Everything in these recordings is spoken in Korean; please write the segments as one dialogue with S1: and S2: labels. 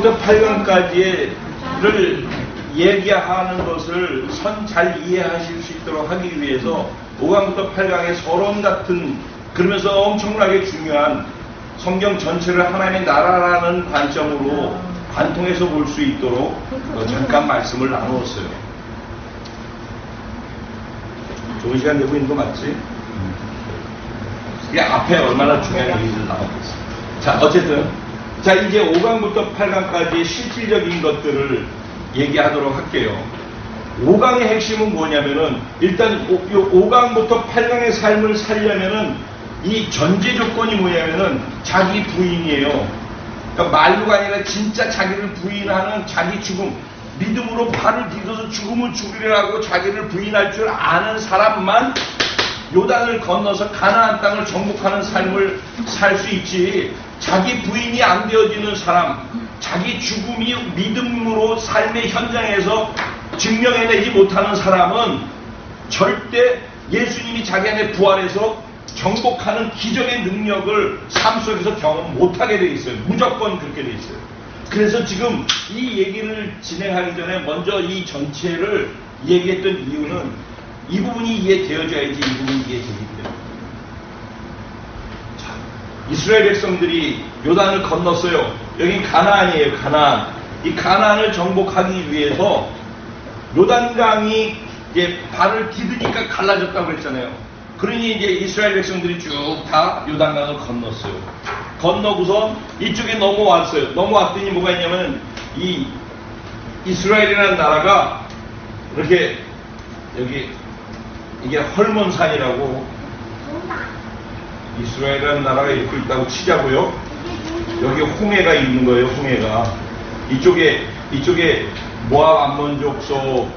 S1: 5강부터 8강까지를 얘기하는 것을 잘 이해하실 수 있도록 하기 위해서 5강부터 8강의 서론 같은, 그러면서 엄청나게 중요한 성경 전체를 하나님의 나라라는 관점으로 관통해서 볼 수 있도록 잠깐 말씀을 나누었어요. 좋은 시간 되고 있는 거 맞지? 이게 앞에 얼마나 중요한 얘기를 나왔겠어. 자, 어쨌든 자, 이제 5강부터 8강까지의 실질적인 것들을 얘기하도록 할게요. 5강의 핵심은 뭐냐면은, 일단 5강부터 8강의 삶을 살려면은 이 전제 조건이 뭐냐면은 자기 부인이에요. 그러니까 말로가 아니라 진짜 자기를 부인하는 자기 죽음, 믿음으로 발을 디뎌서 죽음을 죽이려고 자기를 부인할 줄 아는 사람만 요단을 건너서 가나안 땅을 정복하는 삶을 살 수 있지, 자기 부인이 안 되어지는 사람, 자기 죽음이 믿음으로 삶의 현장에서 증명해내지 못하는 사람은 절대 예수님이 자기 안에 부활해서 정복하는 기적의 능력을 삶 속에서 경험 못하게 돼 있어요. 무조건 그렇게 돼 있어요. 그래서 지금 이 얘기를 진행하기 전에 먼저 이 전체를 얘기했던 이유는 이 부분이 이해되어져야지 이 부분이 이해되기 때문에. 자, 이스라엘 백성들이 요단을 건넜어요. 여긴 가나안이에요. 가나안. 이 가나안을 정복하기 위해서 요단강이 이제 발을 디디니까 갈라졌다고 그랬잖아요. 그러니 이제 이스라엘 백성들이 쭉 다 요단강을 건넜어요. 건너고서 이쪽에 넘어왔어요. 넘어왔더니 뭐가 있냐면 이 이스라엘이라는 나라가 이렇게 여기 이게 헐몬산이라고, 이스라엘이라는 나라가 이렇게 있다고 치자고요. 여기 홍해가 있는 거예요. 홍해가 이쪽에 모압 암몬족 속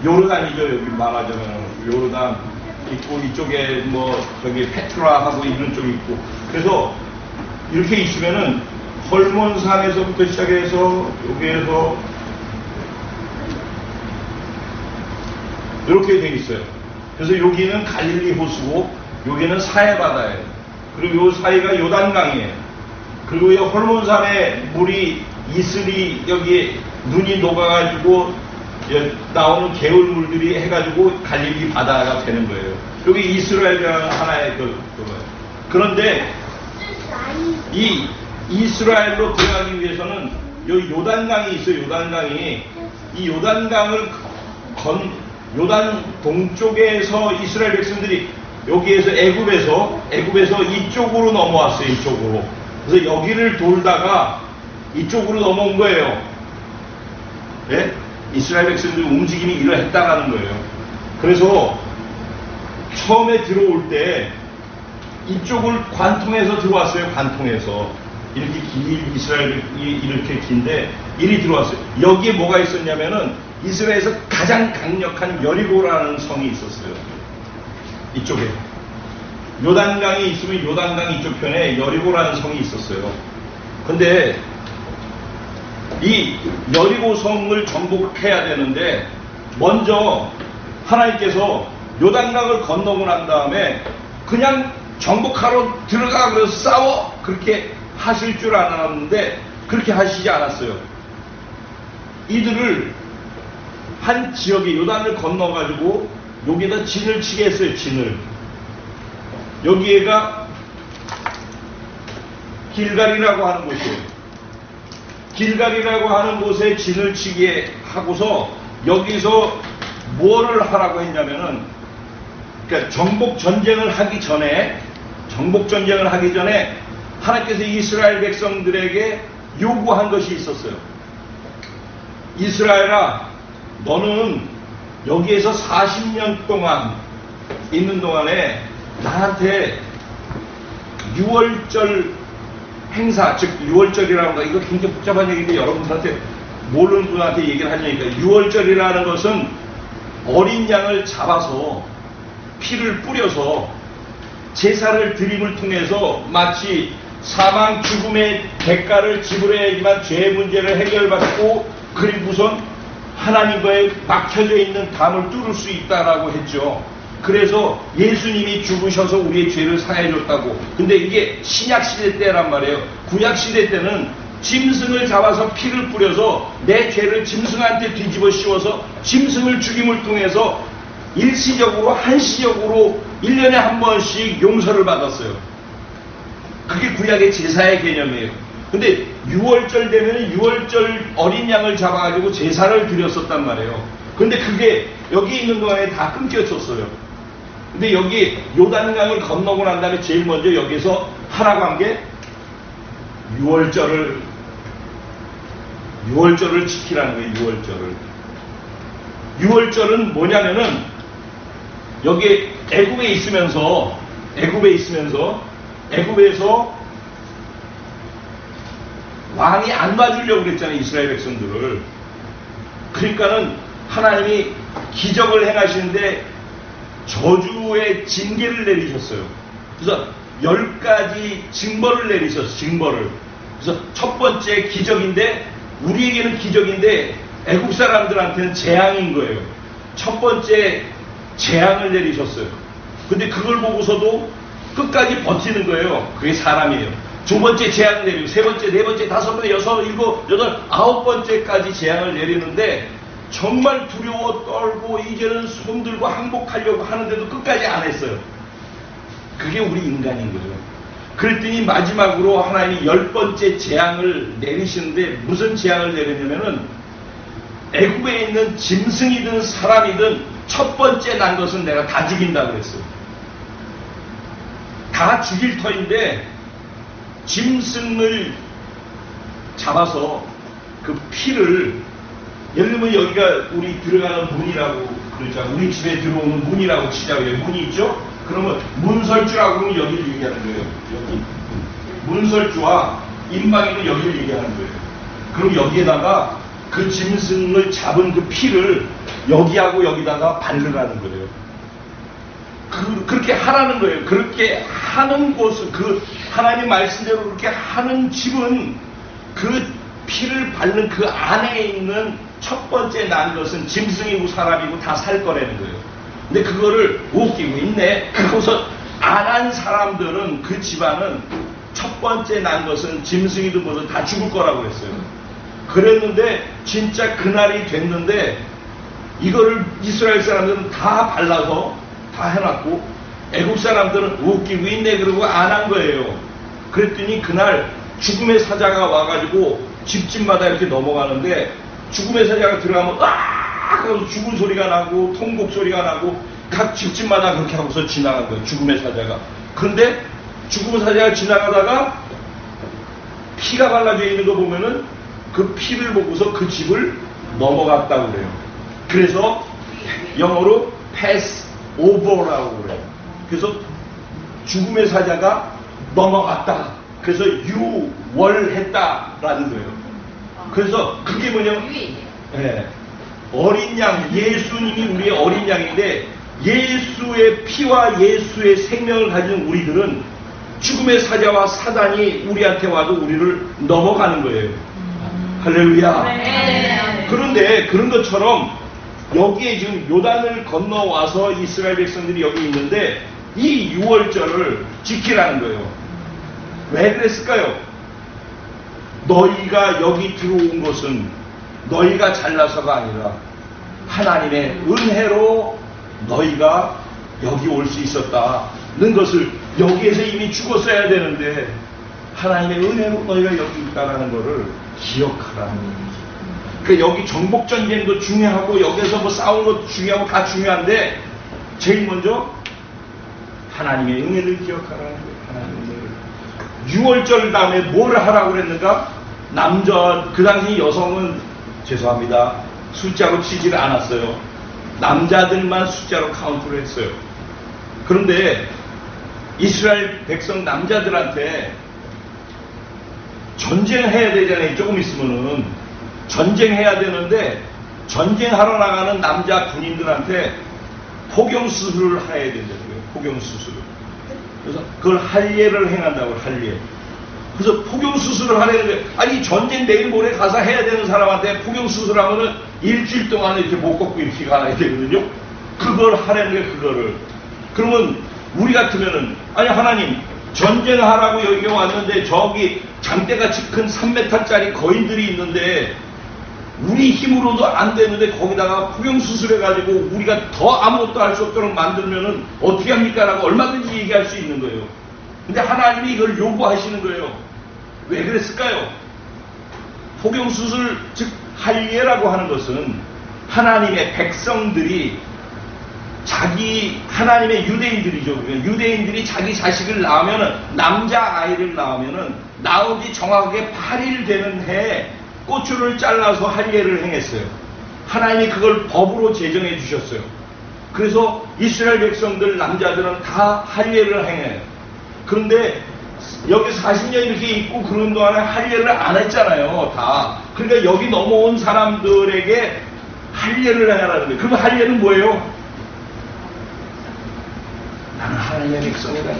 S1: 요르단이죠. 여기 말하자면 요르단 있고, 이쪽에 뭐 저기 페트라하고 이런 쪽이 있고, 그래서 이렇게 있으면은 헐몬산에서부터 시작해서 여기에서 이렇게 돼 있어요. 그래서 여기는 갈릴리 호수고 여기는 사해바다예요. 그리고 요 사이가 요단강이에요. 그리고 이 헐몬산에 물이 이슬이 여기에 눈이 녹아가지고 나오는 개울물들이 해가지고 갈릴리 바다가 되는 거예요. 여기 이스라엘이라는 하나의 그거예요. 그런데 이 이스라엘로 들어가기 위해서는 여기 요단강이 있어요. 요단강이, 이 요단강을 요단 동쪽에서 이스라엘 백성들이 여기에서 애굽에서 이쪽으로 넘어왔어요. 이쪽으로. 그래서 여기를 돌다가 이쪽으로 넘어온 거예요. 네? 이스라엘 백성들이 움직임이 이러했다라는 거예요. 그래서 처음에 들어올 때 이쪽을 관통해서 들어왔어요. 관통해서 이렇게 이스라엘이 이렇게 긴데 이리 들어왔어요. 여기에 뭐가 있었냐면은 이스라엘에서 가장 강력한 여리고라는 성이 있었어요. 이쪽에 요단강이 있으면 요단강 이쪽 편에 여리고라는 성이 있었어요. 근데 이 여리고 성을 정복해야 되는데 먼저 하나님께서 요단강을 건너고 난 다음에 그냥 정복하러 들어가 그래서 싸워 그렇게 하실 줄 알았는데 그렇게 하시지 않았어요. 이들을 한 지역에 요단을 건너가지고 여기에다 진을 치게 했어요. 진을. 여기에가 길갈이라고 하는 곳이에요. 길갈이라고 하는 곳에 진을 치게 하고서 여기서 뭐를 하라고 했냐면은, 그러니까 정복 전쟁을 하기 전에 하나님께서 이스라엘 백성들에게 요구한 것이 있었어요. 이스라엘아, 너는 여기에서 40년 동안 있는 동안에 나한테 6월절 행사, 즉 6월절이라는 거, 이거 굉장히 복잡한 얘기인데 여러분들한테 모르는 분한테 얘기를 하려니까, 6월절이라는 것은 어린 양을 잡아서 피를 뿌려서 제사를 드림을 통해서 마치 사망 죽음의 대가를 지불해야지만 죄 문제를 해결받고 그리고선 하나님과의 막혀져 있는 담을 뚫을 수 있다라고 했죠. 그래서 예수님이 죽으셔서 우리의 죄를 사해줬다고. 근데 이게 신약 시대 때란 말이에요. 구약 시대 때는 짐승을 잡아서 피를 뿌려서 내 죄를 짐승한테 뒤집어 씌워서 짐승을 죽임을 통해서 일시적으로 한시적으로 1년에 한 번씩 용서를 받았어요. 그게 구약의 제사의 개념이에요. 근데 6월절 되면 6월절 어린 양을 잡아가지고 제사를 드렸었단 말이에요. 근데 그게 여기 있는 동안에 다 끊겨졌어요. 근데 여기 요단강을 건너고 난 다음에 제일 먼저 여기서 하라고 한 게 6월절을 지키라는 거예요. 6월절은 뭐냐면은 여기 애굽에서 왕이 안 봐주려고 그랬잖아요. 이스라엘 백성들을. 그러니까는 하나님이 기적을 행하시는데 저주의 징계를 내리셨어요. 그래서 10가지 징벌을 내리셨어요. 징벌을. 그래서 첫 번째 기적인데 우리에게는 기적인데 애국 사람들한테는 재앙인 거예요. 첫 번째 재앙을 내리셨어요. 근데 그걸 보고서도 끝까지 버티는 거예요. 그게 사람이에요. 두 번째 재앙을 내리고 세 번째, 네 번째, 다섯 번째, 여섯, 일곱, 여덟, 아홉 번째까지 재앙을 내리는데 정말 두려워 떨고 이제는 손들고 항복하려고 하는데도 끝까지 안 했어요. 그게 우리 인간인 거예요. 그랬더니 마지막으로 하나님이 10번째 재앙을 내리시는데 무슨 재앙을 내리냐면은 애굽에 있는 짐승이든 사람이든 첫 번째 난 것은 내가 다 죽인다고 그랬어요. 다 죽일 터인데 짐승을 잡아서 그 피를, 예를 들면 여기가 우리 들어가는 문이라고 그러죠. 우리 집에 들어오는 문이라고 치자고요. 문이 있죠? 그러면 문설주라고 그러면 여기를 얘기하는 거예요. 여기 문설주와 임방이는 여기를 얘기하는 거예요. 그럼 여기에다가 그 짐승을 잡은 그 피를 여기하고 여기다가 바르라는 거예요. 그렇게 하라는 거예요. 그렇게 하는 곳은, 그 하나님 말씀대로 그렇게 하는 집은 그 피를 바르는 그 안에 있는 첫 번째 난 것은 짐승이고 사람이고 다 살 거라는 거예요. 근데 그거를 웃기고 있네. 그래서 안 한 사람들은, 그 집안은 첫 번째 난 것은 짐승이든 뭐든 다 죽을 거라고 했어요. 그랬는데 진짜 그날이 됐는데 이거를 이스라엘 사람들은 다 발라서 다 해놨고 애국 사람들은 웃기고 있네 그러고 안 한 거예요. 그랬더니 그날 죽음의 사자가 와가지고 집집마다 이렇게 넘어가는데 죽음의 사자가 들어가면 으악 하고 죽은 소리가 나고 통곡 소리가 나고 각 집집마다 그렇게 하고서 지나간 거예요. 죽음의 사자가. 그런데 죽음의 사자가 지나가다가 피가 발라져 있는 거 보면은 그 피를 보고서 그 집을 넘어갔다고 그래요. 그래서 영어로 pass over라고 그래요. 그래서 죽음의 사자가 넘어갔다. 그래서 유월했다라는 거예요. 그래서 그게 뭐냐면 어린 양, 예수님이 우리의 어린 양인데 예수의 피와 예수의 생명을 가진 우리들은 죽음의 사자와 사단이 우리한테 와도 우리를 넘어가는 거예요. 할렐루야.
S2: 네.
S1: 그런데 그런 것처럼 여기에 지금 요단을 건너와서 이스라엘 백성들이 여기 있는데 이 6월절을 지키라는 거예요. 왜 그랬을까요? 너희가 여기 들어온 것은 너희가 잘나서가 아니라 하나님의 은혜로 너희가 여기 올 수 있었다는 것을, 여기에서 이미 죽었어야 되는데 하나님의 은혜로 너희가 여기 있다라는 것을 기억하라는 거예요. 그러니까 여기 정복전쟁도 중요하고 여기서 뭐 싸우는 것도 중요하고 다 중요한데 제일 먼저 하나님의 은혜를 기억하라는 거예요. 하나님의 은혜를. 6월절 다음에 뭘 하라고 그랬는가? 남자, 그 당시 여성은 죄송합니다, 숫자로 치지를 않았어요. 남자들만 숫자로 카운트를 했어요. 그런데 이스라엘 백성 남자들한테 전쟁해야 되잖아요. 조금 있으면은 전쟁해야 되는데 전쟁하러 나가는 남자 군인들한테 포경수술을 해야 된다고요. 포경수술을. 그래서 그걸 할례를 행한다고. 할례. 그래서 포경수술을 하려는데, 아니 전쟁 내일 모레 가서 해야 되는 사람한테 포경수술하면은 일주일 동안 이렇게 못 걷고 이렇게 가야 되거든요. 그걸 하려는 게 그거를. 그러면 우리 같으면은, 아니 하나님 전쟁하라고 여기 왔는데 저기 장대같이 큰 3m짜리 거인들이 있는데 우리 힘으로도 안 되는데 거기다가 포경수술해가지고 우리가 더 아무것도 할 수 없도록 만들면은 어떻게 합니까? 라고 얼마든지 얘기할 수 있는 거예요. 근데 하나님이 이걸 요구하시는 거예요. 왜 그랬을까요? 포경수술, 즉 할례라고 하는 것은 하나님의 백성들이 하나님의 유대인들이죠. 유대인들이 자기 자식을 낳으면은, 남자아이를 낳으면은, 낳은 지 정확하게 8일 되는 해에 꼬추를 잘라서 할례를 행했어요. 하나님이 그걸 법으로 제정해 주셨어요. 그래서 이스라엘 백성들, 남자들은 다 할례를 행해요. 그런데 여기 40년 이렇게 있고 그런 동안에 할례를 안 했잖아요. 다. 그러니까 여기 넘어온 사람들에게 할례를 해라는 거예요. 그럼 할례는 뭐예요? 나는 하나님의 백성이다.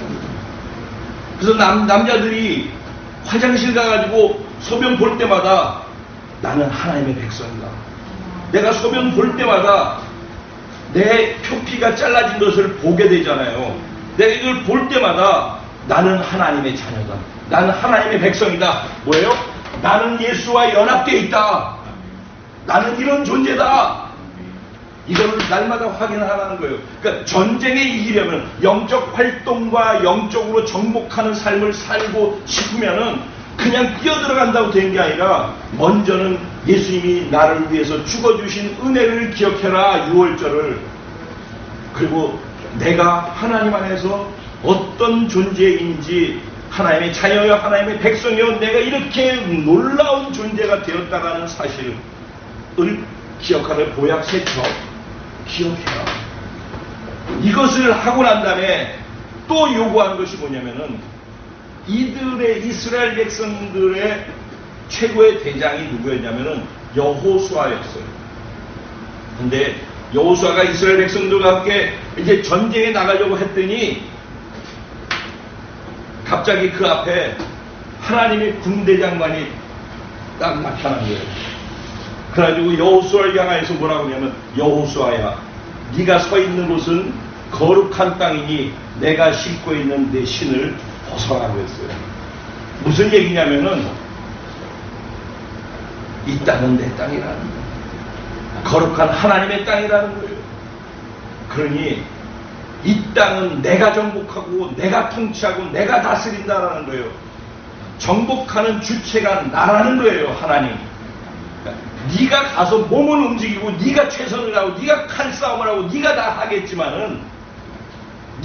S1: 그래서 남자들이 화장실 가가지고 소변 볼 때마다 나는 하나님의 백성이다. 내가 소변 볼 때마다 내 표피가 잘라진 것을 보게 되잖아요. 내가 이걸 볼 때마다 나는 하나님의 자녀다. 나는 하나님의 백성이다. 뭐예요? 나는 예수와 연합되어 있다. 나는 이런 존재다. 이걸 날마다 확인하라는 거예요. 그러니까 전쟁에 이기려면 영적 활동과 영적으로 정복하는 삶을 살고 싶으면은 그냥 뛰어들어간다고 되는 게 아니라 먼저는 예수님이 나를 위해서 죽어주신 은혜를 기억해라. 6월절을. 그리고 내가 하나님 안에서 어떤 존재인지 하나님의 자녀여 하나님의 백성이여 내가 이렇게 놀라운 존재가 되었다라는 사실을 기억하는 보약세처 기억해라. 이것을 하고 난 다음에 또 요구한 것이 뭐냐면은 이스라엘 백성들의 최고의 대장이 누구였냐면은 여호수아였어요. 근데 여호수아가 이스라엘 백성들과 함께 이제 전쟁에 나가려고 했더니 갑자기 그 앞에 하나님의 군대 장관이 딱 나타난 거예요. 그래가지고 여호수아를 향하여서 뭐라고 하냐면 여호수아야 네가 서 있는 곳은 거룩한 땅이니 내가 싣고 있는 내 신을 벗어라고 했어요. 무슨 얘기냐면은 이 땅은 내 땅이라는 거예요. 거룩한 하나님의 땅이라는 거예요. 그러니 이 땅은 내가 정복하고 내가 통치하고 내가 다스린다라는 거예요. 정복하는 주체가 나라는 거예요. 하나님. 네가 가서 몸은 움직이고 네가 최선을 다하고 네가 칼싸움을 하고 네가 다 하겠지만은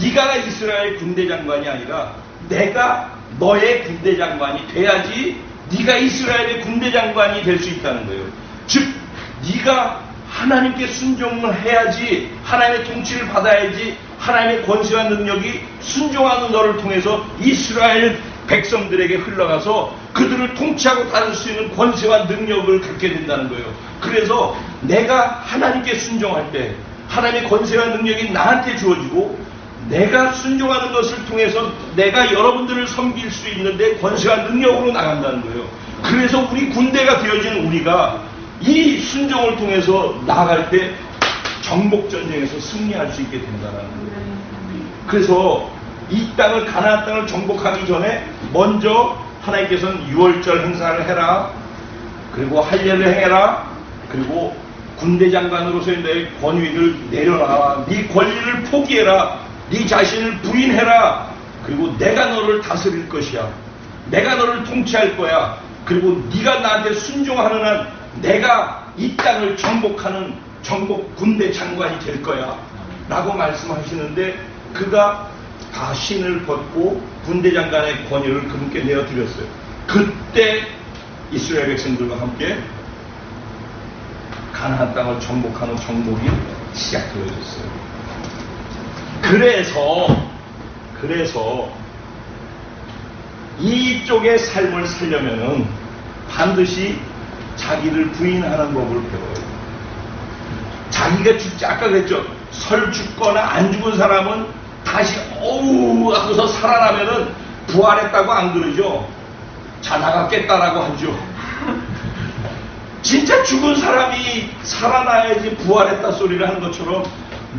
S1: 네가 이스라엘 군대 장관이 아니라 내가 너의 군대 장관이 돼야지 네가 이스라엘의 군대 장관이 될 수 있다는 거예요. 즉 네가 하나님께 순종을 해야지 하나님의 통치를 받아야지 하나님의 권세와 능력이 순종하는 너를 통해서 이스라엘 백성들에게 흘러가서 그들을 통치하고 다룰 수 있는 권세와 능력을 갖게 된다는 거예요. 그래서 내가 하나님께 순종할 때 하나님의 권세와 능력이 나한테 주어지고 내가 순종하는 것을 통해서 내가 여러분들을 섬길 수 있는데 권세와 능력으로 나간다는 거예요. 그래서 우리 군대가 되어진 우리가 이 순종을 통해서 나아갈 때 정복전쟁에서 승리할 수 있게 된다는 거예요. 그래서 이 땅을 가나안 땅을 정복하기 전에 먼저 하나님께서는 6월절 행사를 해라. 그리고 할례를 행해라. 그리고 군대 장관으로서의 내 권위를 내려놔라. 네 권리를 포기해라. 네 자신을 부인해라. 그리고 내가 너를 다스릴 것이야. 내가 너를 통치할 거야. 그리고 네가 나한테 순종하는 한 내가 이 땅을 정복하는 정복 군대 장관이 될 거야. 라고 말씀하시는데 그가 다 신을 벗고 군대 장관의 권위를 그분께 내어드렸어요. 그때 이스라엘 백성들과 함께 가나안 땅을 정복하는 정복이 시작되어졌어요. 그래서 이쪽의 삶을 살려면은 반드시 자기를 부인하는 법을 배워요. 자기가 죽지, 아까 그랬죠. 설 죽거나 안 죽은 사람은 다시 어우 하고서 살아나면은 부활했다고 안 그러죠. 자다가 깼다라고 하죠. 진짜 죽은 사람이 살아나야지 부활했다 소리를 하는 것처럼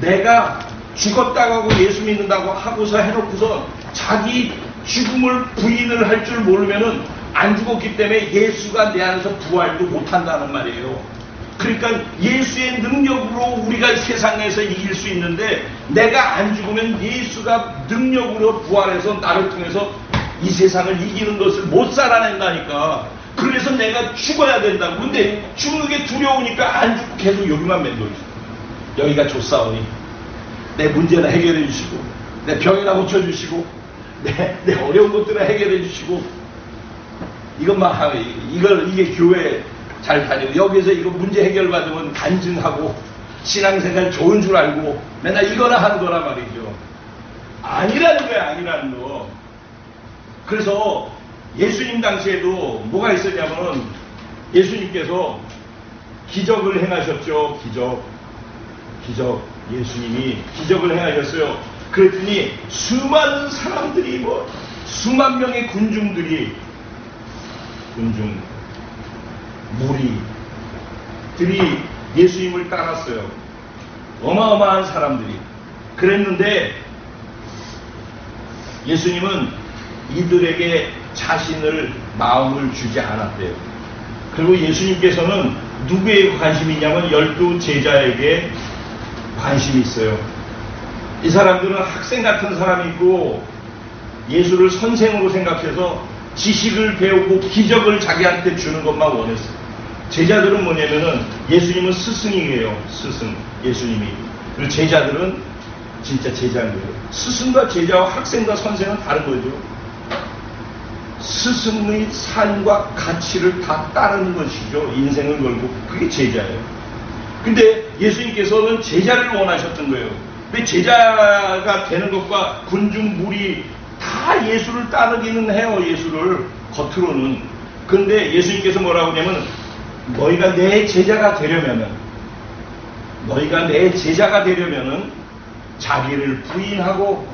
S1: 내가 죽었다고 하고 예수 믿는다고 하고서 해놓고서 자기 죽음을 부인을 할 줄 모르면은 안 죽었기 때문에 예수가 내 안에서 부활도 못한다는 말이에요. 그러니까 예수의 능력으로 우리가 세상에서 이길 수 있는데, 내가 안 죽으면 예수가 능력으로 부활해서 나를 통해서 이 세상을 이기는 것을 못 살아낸다니까. 그래서 내가 죽어야 된다고. 근데 죽는 게 두려우니까 안 죽고 계속 여기만 맴돌죠. 여기가 좋사오니 내 문제나 해결해 주시고, 내 병이나 고쳐주시고, 내 어려운 것들을 해결해 주시고, 이것만 하면, 이게 교회 잘 다니고, 여기서 이거 문제 해결받으면 간증하고, 신앙생활 좋은 줄 알고, 맨날 이거나 하는 거란 말이죠. 아니라는 거야, 아니라는 거. 그래서 예수님 당시에도 뭐가 있었냐면, 예수님께서 기적을 행하셨죠. 기적. 예수님이 기적을 행하셨어요. 그랬더니 수많은 사람들이, 수만 명의 무리들이 예수님을 따랐어요. 어마어마한 사람들이. 그랬는데 예수님은 이들에게 마음을 주지 않았대요. 그리고 예수님께서는 누구에게 관심이 있냐면 12 제자에게 관심이 있어요. 이 사람들은 학생 같은 사람이고 예수를 선생으로 생각해서 지식을 배우고 기적을 자기한테 주는 것만 원했어요. 제자들은 뭐냐면은 예수님은 스승이에요. 스승, 예수님이. 그리고 제자들은 진짜 제자인 거예요. 스승과 제자와 학생과 선생은 다른 거죠. 스승의 삶과 가치를 다 따르는 것이죠. 인생을 걸고. 그게 제자예요. 근데 예수님께서는 제자를 원하셨던 거예요. 근데 제자가 되는 것과 군중 무리 다 예수를 따르기는 해요. 예수를 겉으로는. 근데 예수님께서 뭐라고 하냐면, 너희가 내 제자가 되려면은 자기를 부인하고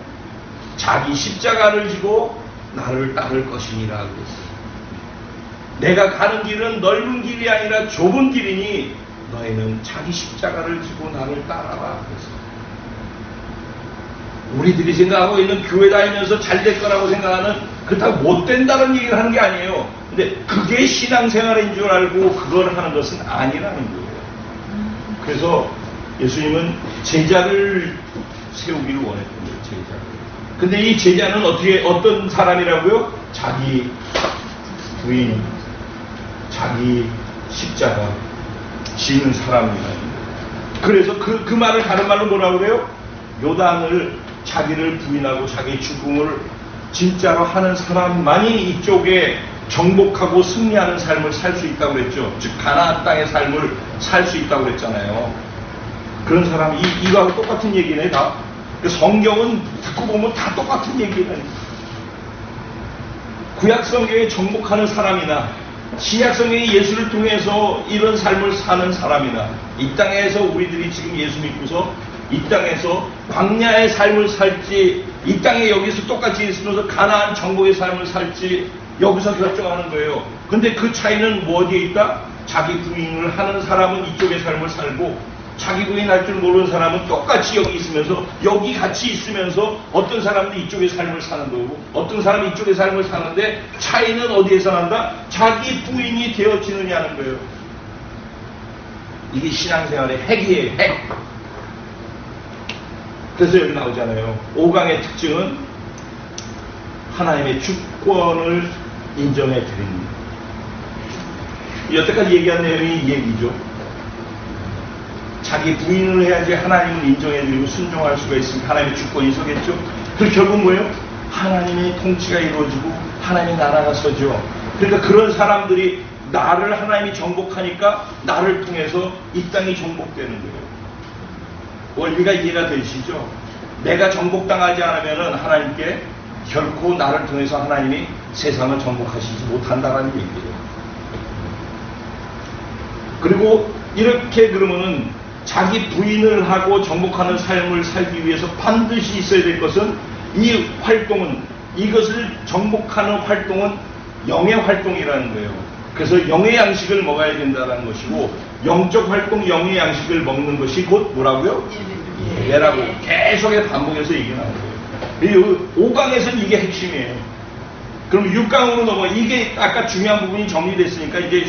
S1: 자기 십자가를 지고 나를 따를 것이니라 그랬어요. 내가 가는 길은 넓은 길이 아니라 좁은 길이니 너희는 자기 십자가를 지고 나를 따라라 그랬어요. 우리들이 생각하고 있는 교회 다니면서 잘 될 거라고 생각하는, 그렇다고 못 된다는 얘기를 하는 게 아니에요. 근데 그게 신앙생활인 줄 알고 그걸 하는 것은 아니라는 거예요. 그래서 예수님은 제자를 세우기를 원했던 거예요. 제자를. 근데 이 제자는 어떤 사람이라고요? 자기 부인, 자기 십자가 지는 사람이라는 거예요. 그래서 그 말을 다른 말로 뭐라고 그래요? 요단을 자기를 부인하고 자기 죽음을 진짜로 하는 사람만이 이쪽에 정복하고 승리하는 삶을 살 수 있다고 그랬죠. 즉 가나안 땅의 삶을 살 수 있다고 그랬잖아요. 그런 사람이 이거하고 똑같은 얘기네 다. 성경은 듣고 보면 다 똑같은 얘기네. 구약 성경에 정복하는 사람이나 신약 성경이 예수를 통해서 이런 삶을 사는 사람이나, 이 땅에서 우리들이 지금 예수 믿고서 이 땅에서 광야의 삶을 살지, 이 땅에 여기서 똑같이 있으면서 가나안 정복의 삶을 살지, 여기서 결정하는 거예요. 근데 그 차이는 뭐 어디에 있다? 자기 부인을 하는 사람은 이쪽의 삶을 살고, 자기 부인할 줄 모르는 사람은 똑같이 여기 있으면서, 여기 같이 있으면서 어떤 사람은 이쪽의 삶을 사는 거고, 어떤 사람은 이쪽의 삶을 사는데 차이는 어디에서 난다? 자기 부인이 되어지느냐는 거예요. 이게 신앙생활의 핵이에요. 핵. 그래서 여기 나오잖아요. 5강의 특징은 하나님의 주권을 인정해 드립니다. 여태까지 얘기한 내용이 이 얘기죠. 자기 부인을 해야지 하나님을 인정해 드리고 순종할 수가 있으면 하나님의 주권이 서겠죠. 그리고 결국 뭐예요? 하나님의 통치가 이루어지고 하나님의 나라가 서죠. 그러니까 그런 사람들이 나를 하나님이 정복하니까 나를 통해서 이 땅이 정복되는 거예요. 원리가 이해가 되시죠? 내가 정복당하지 않으면 하나님께 결코 나를 통해서 하나님이 세상을 정복하시지 못한다는 얘기예요. 그리고 이렇게 그러면은 자기 부인을 하고 정복하는 삶을 살기 위해서 반드시 있어야 될 것은, 이 활동은, 이것을 정복하는 활동은 영의 활동이라는 거예요. 그래서 영의 양식을 먹어야 된다는 것이고, 영적 활동, 영의 양식을 먹는 것이 곧 뭐라고요? 예배라고 계속해 반복해서 얘기하는 거예요. 5강에서는 이게 핵심이에요. 그럼 6강으로 넘어. 이게 아까 중요한 부분이 정리됐으니까 이제